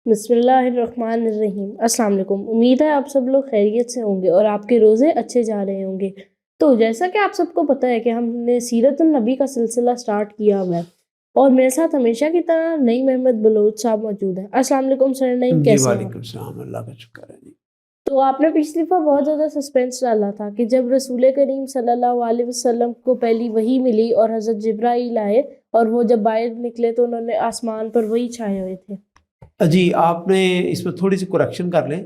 بسم اللہ الرحمن الرحیم۔ السلام علیکم، امید ہے آپ سب لوگ خیریت سے ہوں گے اور آپ کے روزے اچھے جا رہے ہوں گے۔ تو جیسا کہ آپ سب کو پتہ ہے کہ ہم نے سیرت النبی کا سلسلہ سٹارٹ کیا ہوا ہے اور میرے ساتھ ہمیشہ کی طرح نعیم احمد بلوچ صاحب موجود ہیں۔ السلام علیکم سر نعیم، جی کیسے ہیں؟ وعلیکم السلام، اللہ کا شکر ہے جی۔ تو آپ نے پچھلی دفعہ بہت زیادہ سسپینس ڈالا تھا کہ جب رسول کریم صلی اللہ علیہ وسلم کو پہلی وحی ملی اور حضرت جبرائیل آئے اور وہ جب باہر نکلے تو انہوں نے آسمان پر وہی چھائے ہوئے تھے۔ جی آپ نے اس میں تھوڑی سی کریکشن کر لیں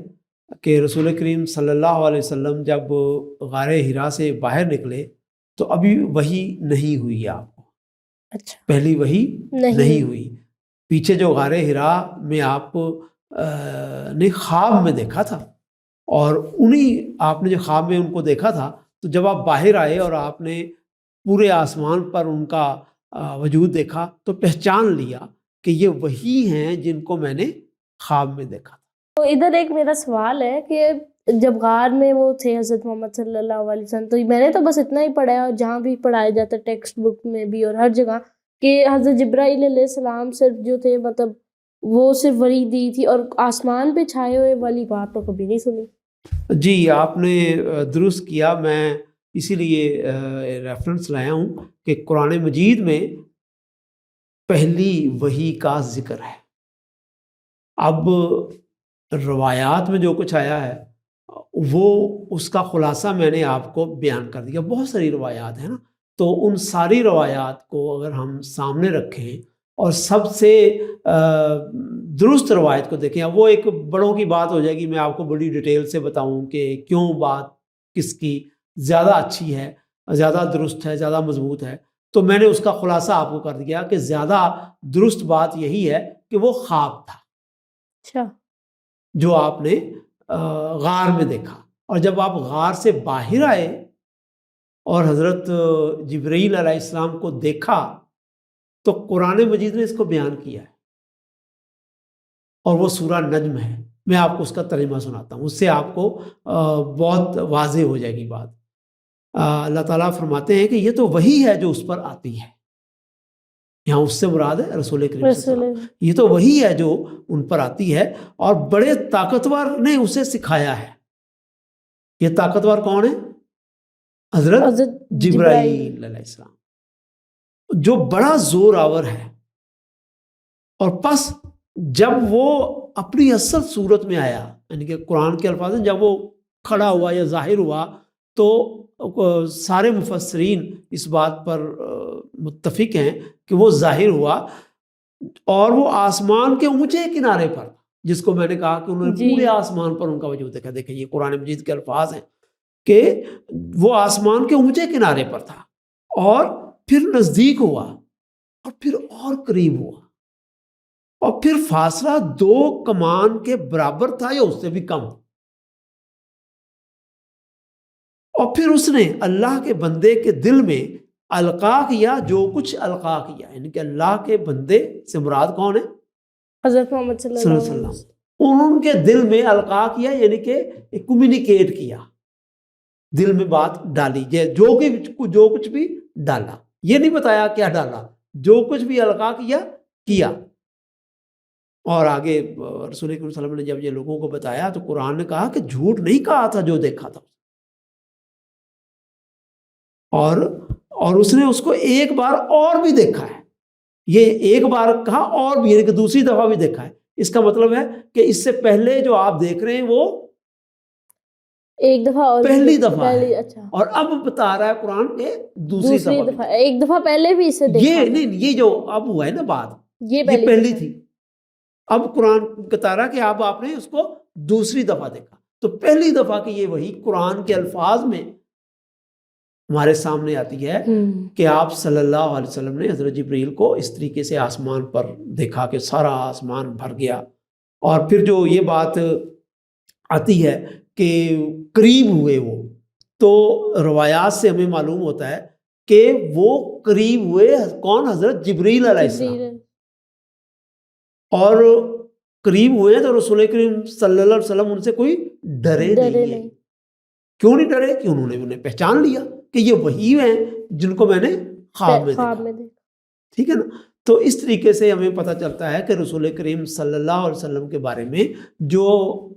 کہ رسول کریم صلی اللہ علیہ وسلم جب غار حرا سے باہر نکلے تو ابھی وحی نہیں ہوئی آپ کو، اچھا، پہلی وحی نہیں ہوئی۔ پیچھے جو غار حرا میں آپ نے خواب میں دیکھا تھا اور آپ نے جو خواب میں ان کو دیکھا تھا، تو جب آپ باہر آئے اور آپ نے پورے آسمان پر ان کا وجود دیکھا تو پہچان لیا کہ یہ وہی ہیں جن کو میں نے خواب میں دیکھا۔ تو ادھر ایک میرا سوال ہے کہ جب غار میں وہ تھے حضرت محمد صلی اللہ علیہ وسلم، تو میں نے تو بس اتنا ہی پڑھا ہے اور جہاں بھی پڑھایا جاتا ہے ٹیکسٹ بک میں بھی اور ہر جگہ، کہ حضرت جبرائیل علیہ السلام صرف جو تھے مطلب وہ صرف وحی دی تھی اور آسمان پہ چھائے ہوئے والی بات تو کبھی نہیں سنی۔ جی آپ نے درست کیا، میں اسی لیے ریفرنس لایا ہوں کہ قرآن مجید میں پہلی وحی کا ذکر ہے۔ اب روایات میں جو کچھ آیا ہے وہ اس کا خلاصہ میں نے آپ کو بیان کر دیا۔ بہت ساری روایات ہیں نا، تو ان ساری روایات کو اگر ہم سامنے رکھیں اور سب سے درست روایت کو دیکھیں، وہ ایک بڑوں کی بات ہو جائے گی، میں آپ کو بڑی ڈیٹیل سے بتاؤں کہ کیوں بات کس کی زیادہ اچھی ہے، زیادہ درست ہے، زیادہ مضبوط ہے، تو میں نے اس کا خلاصہ آپ کو کر دیا کہ زیادہ درست بات یہی ہے کہ وہ خواب تھا اچھا، جو آپ نے غار میں دیکھا، اور جب آپ غار سے باہر آئے اور حضرت جبرائیل علیہ السلام کو دیکھا تو قرآن مجید نے اس کو بیان کیا ہے، اور وہ سورہ نجم ہے۔ میں آپ کو اس کا ترجمہ سناتا ہوں، اس سے آپ کو بہت واضح ہو جائے گی بات۔ اللہ تعالیٰ فرماتے ہیں کہ یہ تو وہی ہے جو اس پر آتی ہے، یہاں اس سے مراد ہے رسول کریم صلی اللہ علیہ وسلم، یہ تو وہی ہے جو ان پر آتی ہے اور بڑے طاقتور نے اسے سکھایا ہے۔ یہ طاقتور کون ہے؟ حضرت جبرائیل علیہ السلام، جو بڑا زور آور ہے۔ اور پس جب وہ اپنی اصل صورت میں آیا، یعنی کہ قرآن کے الفاظ ہیں، جب وہ کھڑا ہوا یا ظاہر ہوا تو سارے مفسرین اس بات پر متفق ہیں کہ وہ ظاہر ہوا اور وہ آسمان کے اونچے کنارے پر، جس کو میں نے کہا کہ انہوں نے پورے آسمان پر ان کا وجود دیکھا۔ دیکھیں یہ قرآن مجید کے الفاظ ہیں کہ وہ آسمان کے اونچے کنارے پر تھا اور پھر نزدیک ہوا اور پھر اور قریب ہوا اور پھر فاصلہ 2 کمان کے برابر تھا یا اس سے بھی کم، اور پھر اس نے اللہ کے بندے کے دل میں القا کیا جو کچھ القا کیا، یعنی کہ اللہ کے بندے سے مراد کون ہے؟ حضرت محمد صلی اللہ علیہ وسلم۔ ان کے دل میں القا کیا، یعنی کہ کمیونیکیٹ کیا، دل میں بات ڈالی، جو کچھ بھی ڈالا، یہ نہیں بتایا کیا ڈالا، جو کچھ بھی القا کیا۔ اور آگے رسول کریم صلی اللہ علیہ وسلم نے جب یہ لوگوں کو بتایا تو قرآن نے کہا کہ جھوٹ نہیں کہا تھا جو دیکھا تھا، اور اس نے اس کو ایک بار اور بھی دیکھا ہے۔ یہ ایک بار کہا اور بھی، یعنی کہ دوسری دفعہ بھی دیکھا ہے۔ اس کا مطلب ہے کہ اس سے پہلے جو آپ دیکھ رہے ہیں وہ ایک دفعہ اور پہلی دفعہ ہے، اچھا، اور اب بتا رہا ہے قرآن کہ دوسری دفعہ۔ ایک دفعہ پہلے بھی اسے دیکھا، یہ نہیں، یہ جو اب ہوا ہے نا بات، یہ پہلی تھی۔ اب قرآن بتا رہا کہ اب آپ نے اس کو دوسری دفعہ دیکھا، تو پہلی دفعہ کی یہ وہی قرآن کے الفاظ میں ہمارے سامنے آتی ہے کہ آپ صلی اللہ علیہ وسلم نے حضرت جبرائیل کو اس طریقے سے آسمان پر دیکھا کہ سارا آسمان بھر گیا، اور پھر جو یہ بات آتی ہے کہ قریب ہوئے وہ، تو روایات سے ہمیں معلوم ہوتا ہے کہ وہ قریب ہوئے کون؟ حضرت جبرائیل علیہ السلام، اور قریب ہوئے تو رسول کریم صلی اللہ علیہ وسلم ان سے کوئی ڈرے نہیں۔ کیوں نہیں ڈرے؟ کہ انہوں نے انہیں پہچان لیا کہ یہ وہی ہیں جن کو میں نے خواب میں دیکھا۔ ٹھیک ہے نا؟ تو اس طریقے سے ہمیں پتہ چلتا ہے کہ رسول کریم صلی اللہ علیہ وسلم کے بارے میں جو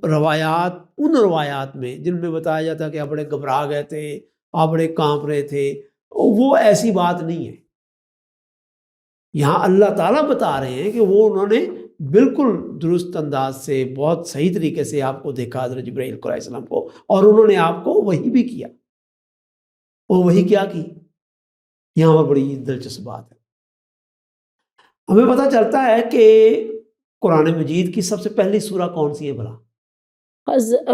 روایات، ان روایات میں جن میں بتایا جاتا ہے کہ آپ بڑے گھبرا گئے تھے، آپ بڑے کانپ رہے تھے، وہ ایسی بات نہیں ہے۔ یہاں اللہ تعالیٰ بتا رہے ہیں کہ وہ انہوں نے بالکل درست انداز سے، بہت صحیح طریقے سے آپ کو دیکھا، حضرت جبرائیل علیہ السلام کو، اور انہوں نے آپ کو وحی بھی کیا۔ اور وحی کیا کی؟ یہاں پر بڑی دلچسپ بات ہے۔ ہمیں پتہ چلتا ہے کہ قرآن مجید کی سب سے پہلی سورہ کون سی ہے بھلا؟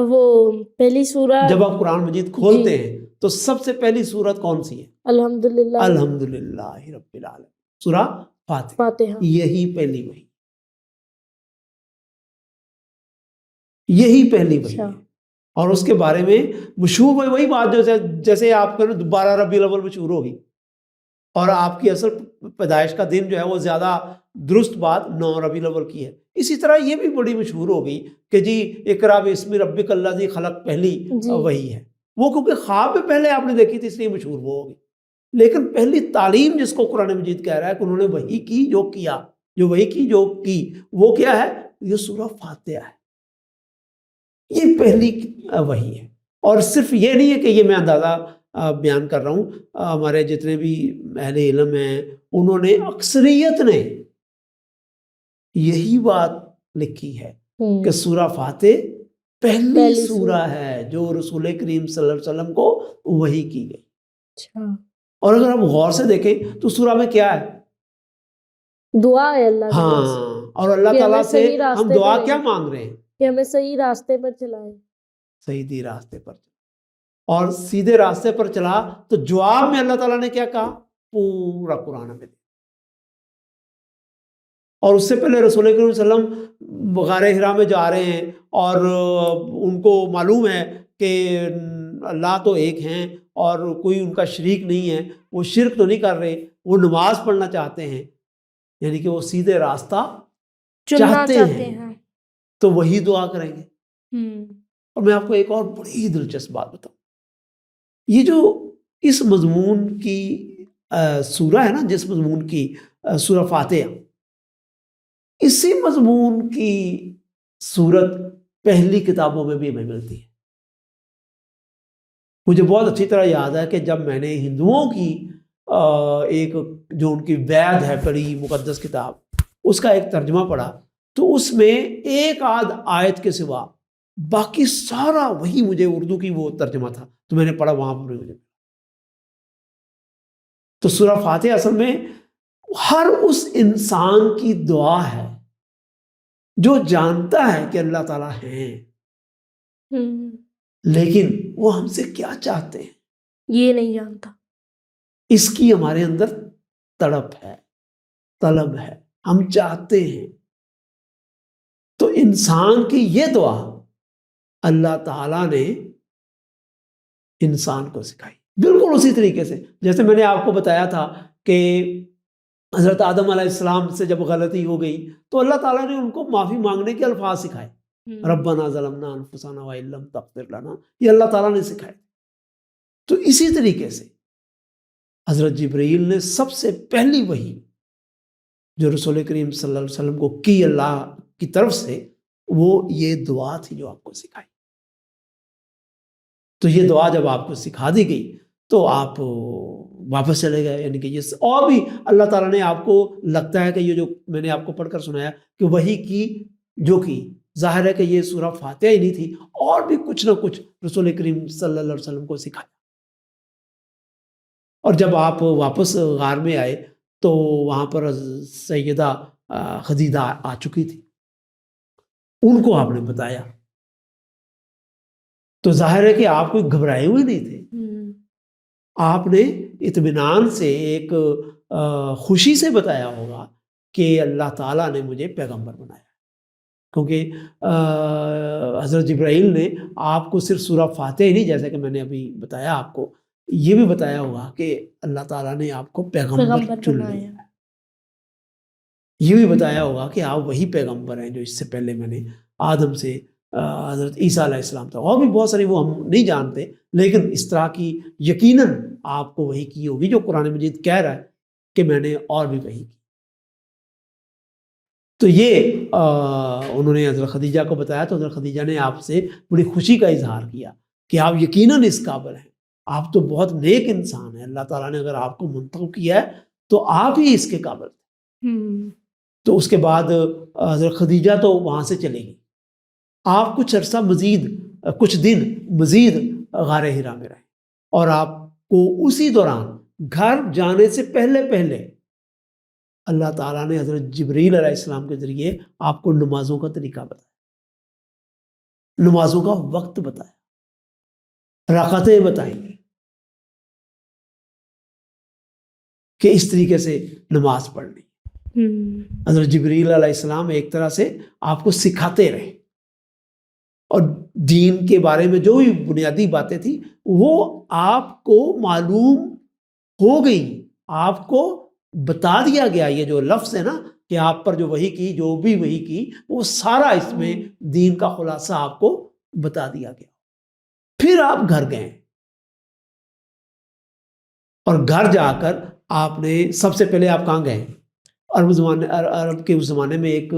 وہ پہلی سورہ، جب آپ قرآن مجید کھولتے ہیں تو سب سے پہلی سورت کون سی ہے؟ الحمدللہ الحمدللہ رب العالمین، سورہ فاتحہ۔ یہی پہلی وحی، یہی پہلی وحی ہے۔ اور اس کے بارے میں مشہور وہی بات جو جیسے آپ کا 12 ربیع الاول مشہور ہوگی، اور آپ کی اصل پیدائش کا دن جو ہے وہ زیادہ درست بات 9 ربیع الاول کی ہے۔ اسی طرح یہ بھی بڑی مشہور ہوگی کہ جی اقرا باسم ربک الذی خلق پہلی وہی ہے، وہ کیونکہ خواب میں پہلے آپ نے دیکھی تھی اس لیے مشہور وہ ہوگی۔ لیکن پہلی تعلیم جس کو قرآن مجید کہہ رہا ہے کہ انہوں نے وحی کی جو کیا، جو وحی کی جو کی، وہ کیا ہے؟ یہ سورہ فاتحہ ہے، یہ پہلی وحی ہے۔ اور صرف یہ نہیں ہے کہ یہ میں اندازہ بیان کر رہا ہوں، ہمارے جتنے بھی اہل علم ہیں انہوں نے اکثریت نے یہی بات لکھی ہے کہ سورہ فاتح پہلی سورہ ہے جو رسول کریم صلی اللہ علیہ وسلم کو وحی کی گئی۔ اور اگر ہم غور سے دیکھیں تو سورہ میں کیا ہے؟ دعا ہے اللہ، ہاں، اور اللہ تعالیٰ سے ہم دعا کیا مانگ رہے ہیں؟ کہ ہمیں صحیح راستے پر چلائے، صحیح راستے پر چلا، اور سیدھے راستے پر چلا تو جواب میں اللہ تعالیٰ نے کیا کہا؟ پورا قرآن میں۔ اور اس سے پہلے رسول کریم صلی اللہ علیہ وسلم غار حرا میں جا رہے ہیں اور ان کو معلوم ہے کہ اللہ تو ایک ہیں اور کوئی ان کا شریک نہیں ہے، وہ شرک تو نہیں کر رہے، وہ نماز پڑھنا چاہتے ہیں، یعنی کہ وہ سیدھے راستہ چاہتے ہیں، تو وہی دعا کریں گے۔ اور میں آپ کو ایک اور بڑی دلچسپ بات بتاؤں، یہ جو اس مضمون کی سورہ ہے نا، جس مضمون کی سورہ فاتحہ، اسی مضمون کی صورت پہلی کتابوں میں بھی ہمیں ملتی ہے۔ مجھے بہت اچھی طرح یاد ہے کہ جب میں نے ہندوؤں کی ایک جو ان کی وید ہے بڑی مقدس کتاب، اس کا ایک ترجمہ پڑھا تو اس میں ایک آدھ آیت کے سوا باقی سارا وہی مجھے اردو کی وہ ترجمہ تھا، تو میں نے پڑھا وہاں پر مجھے۔ تو سورہ فاتحہ اصل میں ہر اس انسان کی دعا ہے جو جانتا ہے کہ اللہ تعالیٰ ہیں، لیکن وہ ہم سے کیا چاہتے ہیں یہ نہیں جانتا۔ اس کی ہمارے اندر تڑپ ہے، طلب ہے، ہم چاہتے ہیں۔ تو انسان کی یہ دعا اللہ تعالیٰ نے انسان کو سکھائی، بالکل اسی طریقے سے جیسے میں نے آپ کو بتایا تھا کہ حضرت آدم علیہ السلام سے جب غلطی ہو گئی تو اللہ تعالیٰ نے ان کو معافی مانگنے کے الفاظ سکھائے، ربنا ظلمنا انفسنا وان لم تغفر لنا، یہ اللہ تعالیٰ نے سکھائے۔ تو اسی طریقے سے حضرت جبرائیل نے سب سے پہلی وحی جو رسول کریم صلی اللہ علیہ وسلم کو کی اللہ کی طرف سے، وہ یہ دعا تھی جو آپ کو سکھائی۔ تو یہ دعا جب آپ کو سکھا دی گئی تو آپ واپس چلے گئے، یعنی کہ یہ اور بھی اللہ تعالیٰ نے آپ کو لگتا ہے کہ یہ جو میں نے آپ کو پڑھ کر سنایا کہ وحی کی جو کی، ظاہر ہے کہ یہ سورہ فاتحہ ہی نہیں تھی، اور بھی کچھ نہ کچھ رسول کریم صلی اللہ علیہ وسلم کو سکھایا۔ اور جب آپ واپس غار میں آئے تو وہاں پر سیدہ خدیجہ آ چکی تھی، ان کو آپ نے بتایا، تو ظاہر ہے کہ آپ کوئی گھبرائے ہوئے نہیں تھے، آپ نے اطمینان سے ایک خوشی سے بتایا ہوگا کہ اللہ تعالیٰ نے مجھے پیغمبر بنایا، کیونکہ حضرت جبرائیل نے آپ کو صرف سورہ فاتحہ ہی نہیں، جیسا کہ میں نے ابھی بتایا آپ کو، یہ بھی بتایا ہوگا کہ اللہ تعالیٰ نے آپ کو پیغمبر چن لیا، یہ بھی بتایا ہوگا کہ آپ وہی پیغمبر ہیں جو اس سے پہلے میں نے آدم سے حضرت عیسیٰ علیہ السلام تھا، اور بھی بہت ساری وہ ہم نہیں جانتے، لیکن اس طرح کی یقیناً آپ کو وحی کی ہوگی جو قرآن مجید کہہ رہا ہے کہ میں نے اور بھی وحی کی۔ تو یہ انہوں نے حضرت خدیجہ کو بتایا، تو حضرت خدیجہ نے آپ سے بڑی خوشی کا اظہار کیا کہ آپ یقیناً اس قابل ہیں، آپ تو بہت نیک انسان ہیں، اللہ تعالیٰ نے اگر آپ کو منتخب کیا ہے تو آپ ہی اس کے قابل ہیں۔ تو اس کے بعد حضرت خدیجہ تو وہاں سے چلے گی، آپ کچھ عرصہ مزید، کچھ دن مزید غار حرا میں رہے، اور آپ کو اسی دوران گھر جانے سے پہلے پہلے اللہ تعالیٰ نے حضرت جبریل علیہ السلام کے ذریعے آپ کو نمازوں کا طریقہ بتایا، نمازوں کا وقت بتایا، رکعتیں بتائیں کہ اس طریقے سے نماز پڑھنی۔ حضرت جبریل علیہ السلام ایک طرح سے آپ کو سکھاتے رہے، اور دین کے بارے میں جو بھی بنیادی باتیں تھیں وہ آپ کو معلوم ہو گئی، آپ کو بتا دیا گیا۔ یہ جو لفظ ہے نا کہ آپ پر جو وحی کی، جو بھی وحی کی، وہ سارا اس میں دین کا خلاصہ آپ کو بتا دیا گیا۔ پھر آپ گھر گئے، اور گھر جا کر آپ نے سب سے پہلے آپ کہاں گئے؟ عرب کے اس زمانے میں ایک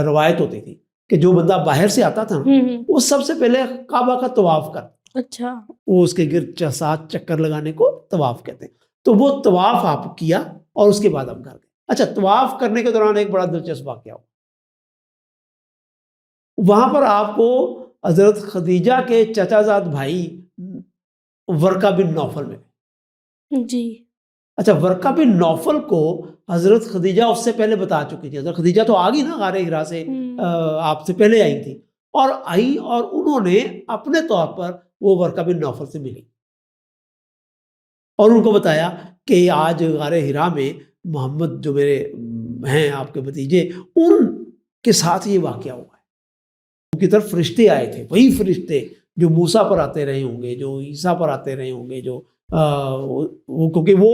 روایت ہوتی تھی کہ جو بندہ باہر سے آتا تھا وہ سب سے پہلے کعبہ کا طواف کرتا، اچھا، وہ اس کے گرد 7 چکر لگانے کو طواف کہتے ہیں۔ تو وہ طواف آپ کیا اور اس کے بعد آپ گھر گئے۔ اچھا، طواف کرنے کے دوران ایک بڑا دلچسپ واقعہ ہوا، وہاں پر آپ کو حضرت خدیجہ کے چچا زاد بھائی ورقہ بن نوفل میں، جی، اچھا، ورقہ بن نوفل کو حضرت خدیجہ اس سے پہلے بتا چکی تھی۔ حضرت خدیجہ تو آ گئی نا غار حرا سے، آپ سے پہلے آئی تھی، اور انہوں نے اپنے طور پر وہ ورقہ بن نوفل سے ملی اور ان کو بتایا کہ آج غار حرا میں محمد جو میرے ہیں آپ کے بھتیجے، ان کے ساتھ یہ واقعہ ہوا ہے۔ ان کی طرف فرشتے آئے تھے، وہی فرشتے جو موسیٰ پر آتے رہے ہوں گے، جو عیسیٰ پر آتے رہے ہوں گے، جو کیونکہ وہ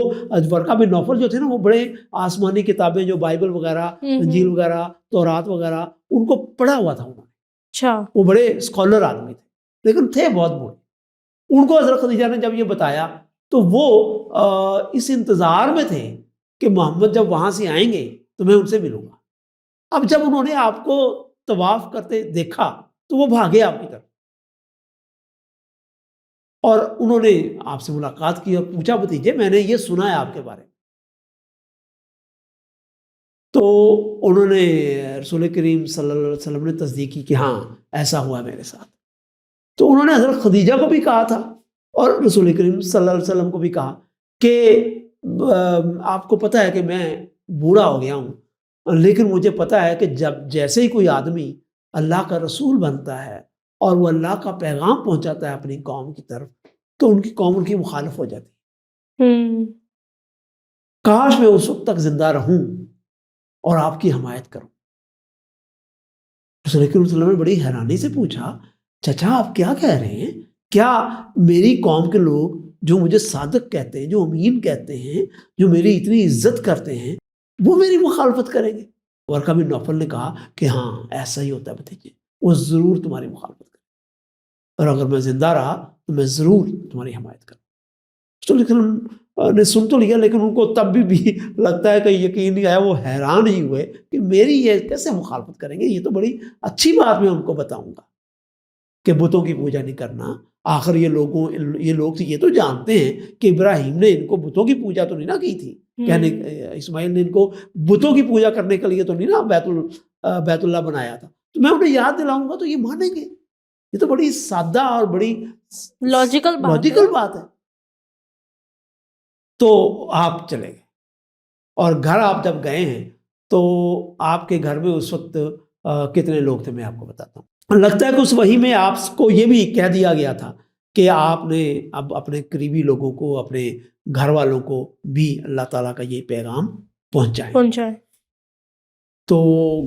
ورقہ بن نوفل جو تھے نا، وہ بڑے آسمانی کتابیں جو بائبل وغیرہ، انجیل وغیرہ، تورات وغیرہ، ان کو پڑھا ہوا تھا انہوں نے۔ اچھا، وہ بڑے اسکالر آدمی تھے، لیکن تھے بہت بوڑھے۔ ان کو حضرت خدیجہ نے جب یہ بتایا تو وہ اس انتظار میں تھے کہ محمد جب وہاں سے آئیں گے تو میں ان سے ملوں گا۔ اب جب انہوں نے آپ کو طواف کرتے دیکھا تو وہ بھاگے آپ کی طرف، اور انہوں نے آپ سے ملاقات کی اور پوچھا، بھتیجے میں نے یہ سنا ہے آپ کے بارے میں۔ تو انہوں نے رسول کریم صلی اللہ علیہ وسلم نے تصدیق کی کہ ہاں ایسا ہوا میرے ساتھ۔ تو انہوں نے حضرت خدیجہ کو بھی کہا تھا اور رسول کریم صلی اللہ علیہ وسلم کو بھی کہا کہ آپ کو پتہ ہے کہ میں بوڑھا ہو گیا ہوں، لیکن مجھے پتہ ہے کہ جب جیسے ہی کوئی آدمی اللہ کا رسول بنتا ہے اور وہ اللہ کا پیغام پہنچاتا ہے اپنی قوم کی طرف، تو ان کی قوم ان کی مخالف ہو جاتی۔ کاش میں اس وقت تک زندہ رہوں اور آپ کی حمایت کروں۔ رسول کریم صلی اللہ علیہ وسلم نے بڑی حیرانی سے پوچھا، چچا آپ کیا کہہ رہے ہیں؟ کیا میری قوم کے لوگ جو مجھے صادق کہتے ہیں، جو امین کہتے ہیں، جو میری اتنی عزت کرتے ہیں، وہ میری مخالفت کریں گے؟ ورقہ بن نوفل نے کہا کہ ہاں ایسا ہی ہوتا ہے بھتیجے، وہ ضرور تمہاری مخالفت کریں، اور اگر میں زندہ رہا تو میں ضرور تمہاری حمایت کروں۔ تو نے سن تو لیا، لیکن ان کو تب بھی لگتا ہے کہ یقین نہیں آیا، وہ حیران ہی ہوئے کہ میری یہ کیسے مخالفت کریں گے، یہ تو بڑی اچھی بات میں ان کو بتاؤں گا کہ بتوں کی پوجا نہیں کرنا۔ آخر یہ لوگ یہ تو جانتے ہیں کہ ابراہیم نے ان کو بتوں کی پوجا تو نہیں نہ کی تھی، کہنے اسماعیل نے ان کو بتوں کی پوجا کرنے کے لیے تو نہیں نا بیت اللہ بنایا تھا، تو میں انہیں یاد دلاؤں گا تو یہ مانیں گے۔ یہ تو بڑی سادہ اور بڑی لاجیکل بات ہے۔ تو آپ چلے گئے، اور گھر آپ جب گئے ہیں تو آپ کے گھر میں اس وقت کتنے لوگ تھے میں آپ کو بتاتا ہوں۔ لگتا ہے کہ اس وحی میں آپ کو یہ بھی کہہ دیا گیا تھا کہ آپ نے اب اپنے قریبی لوگوں کو، اپنے گھر والوں کو بھی اللہ تعالیٰ کا یہ پیغام پہنچائیں۔ تو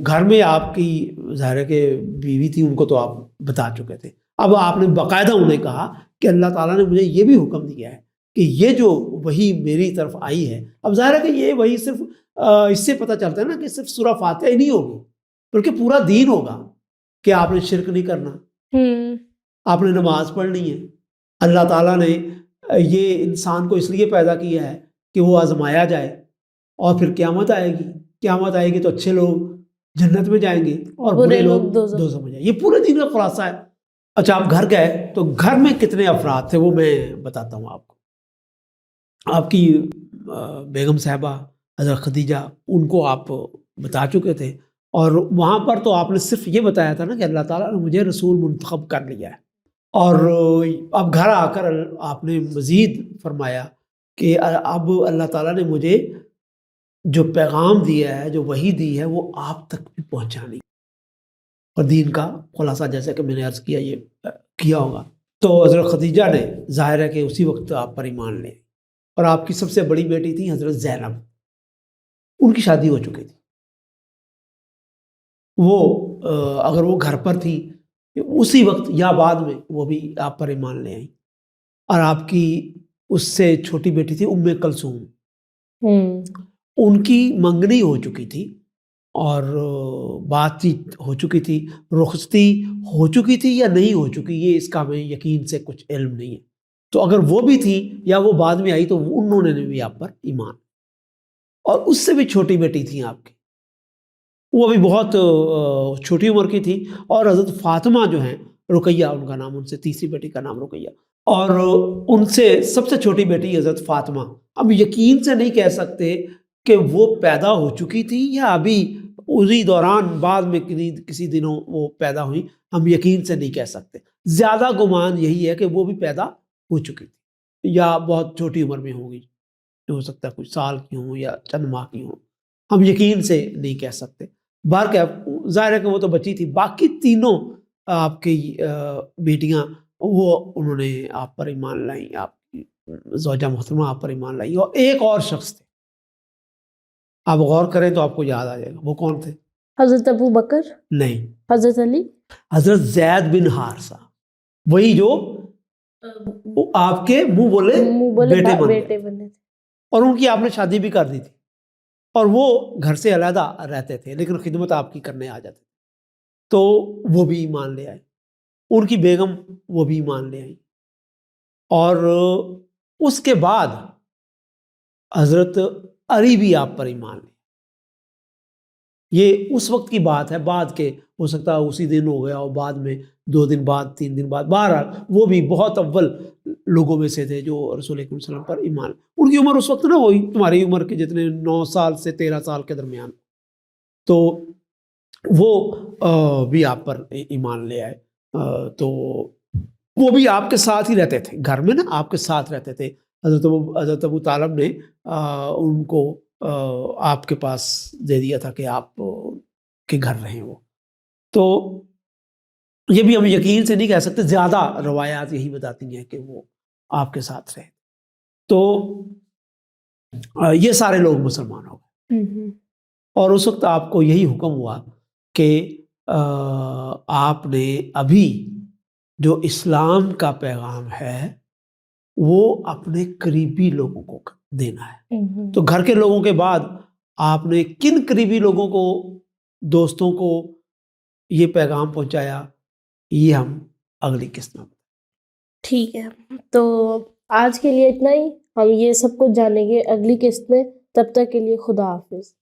گھر میں آپ کی ظاہر ہے کہ بیوی تھی، ان کو تو آپ بتا چکے تھے۔ اب آپ نے باقاعدہ انہیں کہا کہ اللہ تعالیٰ نے مجھے یہ بھی حکم دیا ہے کہ یہ جو وحی میری طرف آئی ہے، اب ظاہر ہے کہ یہ وحی صرف اس سے پتہ چلتا ہے نا کہ صرف سورہ فاتحہ ہی نہیں ہوگی، بلکہ پورا دین ہوگا کہ آپ نے شرک نہیں کرنا، آپ نے نماز پڑھنی ہے۔ اللہ تعالیٰ نے یہ انسان کو اس لیے پیدا کیا ہے کہ وہ آزمایا جائے، اور پھر قیامت آئے گی تو اچھے لوگ جنت میں جائیں گے اور برے لوگ دوزخ میں جائیں گے. یہ پورے دین کا خلاصہ ہے. اچھا آپ گھر گئے تو گھر میں کتنے افراد تھے وہ میں بتاتا ہوں آپ کو. آپ کی بیگم صاحبہ حضرت خدیجہ ان کو آپ بتا چکے تھے، اور وہاں پر تو آپ نے صرف یہ بتایا تھا نا کہ اللہ تعالیٰ نے مجھے رسول منتخب کر لیا ہے. اور اب گھر آ کر آپ نے مزید فرمایا کہ اب اللہ تعالیٰ نے مجھے جو پیغام دیا ہے، جو وحی دی ہے، وہ آپ تک بھی پہنچانی. اور دین کا خلاصہ جیسا کہ میں نے عرض کیا یہ کیا ہوگا. تو حضرت خدیجہ نے ظاہر ہے کہ اسی وقت آپ پر ایمان لے، اور آپ کی سب سے بڑی بیٹی تھی حضرت زینب، ان کی شادی ہو چکی تھی. وہ اگر وہ گھر پر تھی اسی وقت یا بعد میں وہ بھی آپ پر ایمان لے آئیں. اور آپ کی اس سے چھوٹی بیٹی تھی ام کلثوم، ان کی منگنی ہو چکی تھی اور بات چیت ہو چکی تھی، رخصتی ہو چکی تھی یا نہیں ہو چکی یہ اس کا ہمیں یقین سے کچھ علم نہیں ہے. تو اگر وہ بھی تھی یا وہ بعد میں آئی تو انہوں نے بھی آپ پر ایمان. اور اس سے بھی چھوٹی بیٹی تھی آپ کی، وہ بھی بہت چھوٹی عمر کی تھی. اور حضرت فاطمہ جو ہیں، رقیہ ان کا نام، ان سے تیسری بیٹی کا نام رقیہ، اور ان سے سب سے چھوٹی بیٹی حضرت فاطمہ. اب یقین سے نہیں کہہ سکتے کہ وہ پیدا ہو چکی تھی یا ابھی اسی دوران بعد میں کسی دنوں وہ پیدا ہوئی، ہم یقین سے نہیں کہہ سکتے. زیادہ گمان یہی ہے کہ وہ بھی پیدا ہو چکی تھی یا بہت چھوٹی عمر میں ہوں گی، ہو سکتا ہے کچھ سال کی ہوں یا چند ماہ کی ہوں، ہم یقین سے نہیں کہہ سکتے. باہر کیا ظاہر ہے کہ وہ تو بچی تھی. باقی تینوں آپ کی بیٹیاں وہ انہوں نے آپ پر ایمان لائیں، آپ کی زوجہ محترمہ آپ پر ایمان لائی. اور ایک اور شخص تھے، آپ غور کریں تو آپ کو یاد آ جائے گا. وہ کون تھے؟ حضرت ابو بکر؟ نہیں، حضرت علی؟ حضرت زید بن حارثہ، وہی جو آپ کے منہ بولے بیٹے بنے تھے. اور ان کی آپ نے شادی بھی کر دی تھی، اور وہ گھر سے علیحدہ رہتے تھے لیکن خدمت آپ کی کرنے آ جاتے. تو وہ بھی ایمان لے آئے. ان کی بیگم وہ بھی ایمان لے آئی. اور اس کے بعد حضرت علی بھی آپ پر ایمان لے. یہ اس وقت کی بات ہے، بعد کے ہو سکتا ہے اسی دن ہو گیا اور بعد میں 2 دن بعد 3 دن بعد. بہرحال وہ بھی بہت اول لوگوں میں سے تھے جو رسول اکرم صلی اللہ علیہ وسلم پر ایمان. ان کی عمر اس وقت نہ ہوئی تمہاری عمر کے جتنے 9 سال سے 13 سال کے درمیان. تو وہ بھی آپ پر ایمان لے آئے. تو وہ بھی آپ کے ساتھ ہی رہتے تھے گھر میں نا، آپ کے ساتھ رہتے تھے. حضرت ابو طالب نے ان کو آپ کے پاس دے دیا تھا کہ آپ کے گھر رہیں وہ. تو یہ بھی ہم یقین سے نہیں کہہ سکتے، زیادہ روایات یہی بتاتی ہیں کہ وہ آپ کے ساتھ رہے. تو یہ سارے لوگ مسلمان ہو گئے. اور اس وقت آپ کو یہی حکم ہوا کہ آپ نے ابھی جو اسلام کا پیغام ہے وہ اپنے قریبی لوگوں کو دینا ہے. تو گھر کے لوگوں کے بعد آپ نے کن قریبی لوگوں کو، دوستوں کو یہ پیغام پہنچایا، یہ ہم اگلی قسط میں. ٹھیک ہے، تو آج کے لیے اتنا ہی. ہم یہ سب کچھ جانیں گے اگلی قسط میں. تب تک کے لیے خدا حافظ.